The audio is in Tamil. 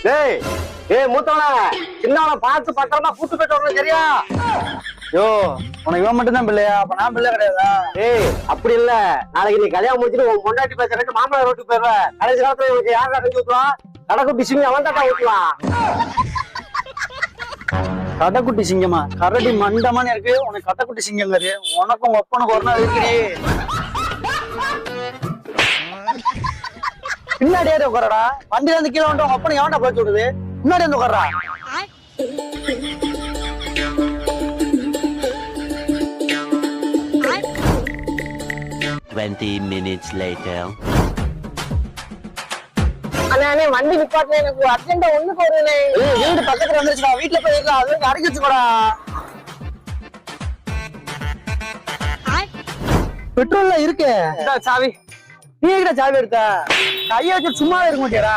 டேய் ஏய் மூத்தவன சின்னவன பார்த்து பத்திரமா கூட்டு போயிட்டு வரணும் சரியா? யோ உனக்கு இவன் மட்டும் தான் பிள்ளையா? அப்ப நான் பிள்ளை கிடையாதா? ஏய் அப்படி இல்ல, நாளைக்கு நீ கல்யாணம் முடிச்சுட்டு உன் பொண்டாட்டி பேசுறேன் மாமனார் ரோட்டுக்கு போயிருவ. கடைசி காலத்துல இவனுக்கு யாரா செஞ்சு ஊத்துவா? கடைக்குட்டி சிங்கி அவன் தாட்டா ஊத்துவான். கடைக்குட்டி சிங்கமா? கரடி மண்டமான இருக்கு உனக்கு கடைக்குட்டி சிங்கம் கரு. உனக்கும் ஒப்பனுக்கு ஒரு நாள் இருக்குடி. பின்னாடியே உட்காரடா. வண்டியில இருந்து கீழே வந்து ஒப்பனை எவன்டா போச்சு விடுது? முன்னாடி வந்து உட்காரா. 20 minutes later. அண்ணே வண்டி நிப்பாட்டுல எனக்கு அர்ஜென்டா ஒண்ணுக்கு வருதுண்ணே. வீடு பக்கத்துல வந்துருச்சுடா. வீட்டுல போய் இருக்கா அது அடக்கி வச்சுக்கோடா. பெட்ரோல்ல இருக்கு. சாவி நீ எங்கடா சாவி எடுத்த? கையை வச்சு சும்மாவே இருக்க மாட்டியாடா?